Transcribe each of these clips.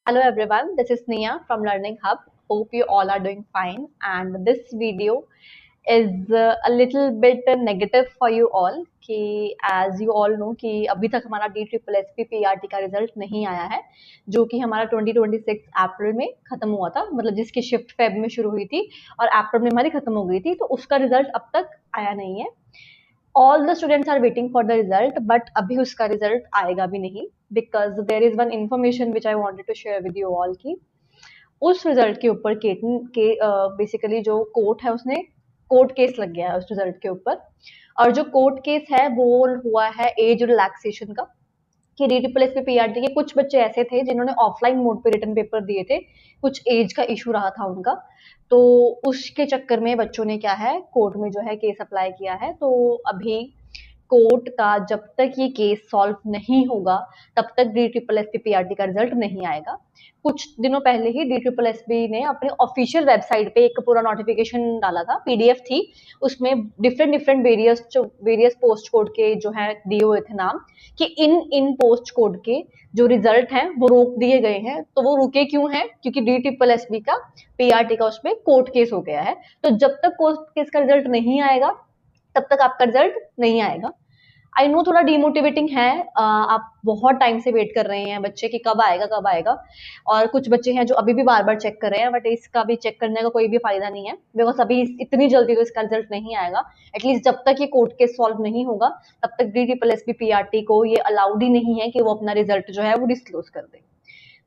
Hello everyone, this is Nia from Learning Hub. Hope you all are doing fine. And this video is a little bit negative for you all कि as you all know कि अभी तक हमारा DSSS PRT का result नहीं आया है, जो कि हमारा 2026 अप्रैल में खत्म हुआ था, मतलब जिसकी शिफ्ट फेब में शुरू हुई थी और अप्रैल में हमारी खत्म हो गई थी, तो उसका रिजल्ट अब तक आया नहीं है. All the students are waiting for the result, but अभी उसका रिजल्ट आएगा भी नहीं, because there is one information which I wanted to share with you all की उस रिजल्ट के ऊपर केटन के बेसिकली जो कोर्ट है उसने कोर्ट केस लग गया है उस रिजल्ट के ऊपर. और जो कोर्ट केस है वो हुआ है एज रिलैक्सेशन का, कि DSSS PRT के कुछ बच्चे ऐसे थे जिन्होंने ऑफलाइन मोड पे रिटर्न पेपर दिए थे, कुछ एज का इशू रहा था उनका, तो उसके चक्कर में बच्चों ने क्या है कोर्ट में जो है केस अप्लाई किया है. तो अभी कोर्ट का जब तक ये केस सॉल्व नहीं होगा तब तक DSSS PRT का रिजल्ट नहीं आएगा. कुछ दिनों पहले ही DSSS ने अपने ऑफिशियल वेबसाइट पे एक पूरा नोटिफिकेशन डाला था, PDF थी, उसमें डिफरेंट वेरियस पोस्ट कोड के जो है दिए हुए थे नाम, कि इन पोस्ट कोड के जो रिजल्ट हैं वो रोक दिए गए हैं. तो वो रुके क्यों हैं? क्योंकि DSSS का PRT का उसमें कोर्ट केस हो गया है. तो जब तक कोर्ट केस का रिजल्ट नहीं आएगा तब तक आपका रिजल्ट नहीं आएगा. आई नो थोड़ा डिमोटिवेटिंग है, आप बहुत टाइम से वेट कर रहे हैं बच्चे कि कब आएगा कब आएगा, और कुछ बच्चे हैं जो अभी भी बार बार चेक कर रहे हैं, बट इसका भी चेक करने का कोई भी फायदा नहीं है, बिकॉज अभी इतनी जल्दी तो इसका रिजल्ट नहीं आएगा. एटलीस्ट जब तक ये कोर्ट केस सॉल्व नहीं होगा तब तक DSSS PRT को ये अलाउड ही नहीं है कि वो अपना रिजल्ट जो है वो डिस्क्लोज कर दे.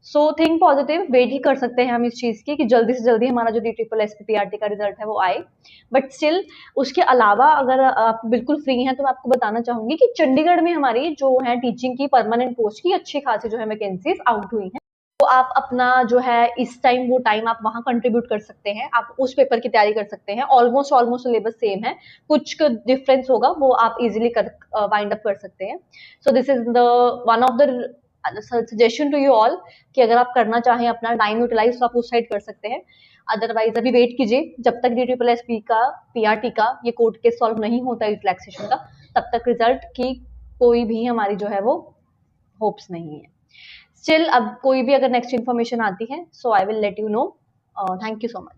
सो थिंक पॉजिटिव, वेट ही कर सकते हैं हम इस चीज की कि जल्दी से जल्दी हमारा जो DSSS PRT का रिजल्ट है वो आए. बट स्टिल उसके अलावा अगर आप बिल्कुल फ्री हैं तो मैं आपको बताना चाहूंगी कि चंडीगढ़ में हमारी जो है टीचिंग की परमानेंट पोस्ट की अच्छी खासी जो है वैकेंसीज आउट हुई हैं. तो आप अपना जो है इस टाइम वो टाइम आप वहां कंट्रीब्यूट कर सकते हैं, आप उस पेपर की तैयारी कर सकते हैं. ऑलमोस्ट सिलेबस सेम है, कुछ डिफरेंस होगा वो आप इजीली कर वाइंड अप कर सकते हैं. So this is the one of the suggestion to you all कि अगर आप करना चाहें अपना टाइम यूटिलाइज तो आप उस साइड कर सकते हैं. अदरवाइज अभी वेट कीजिए जब तक DSSS का PRT का ये कोर्ट केस सॉल्व नहीं होता है रिलैक्सेशन का, तब तक रिजल्ट की कोई भी हमारी जो है वो होप्स नहीं है. स्टिल अब कोई भी अगर नेक्स्ट इन्फॉर्मेशन आती है so I will let you know. Thank you so much.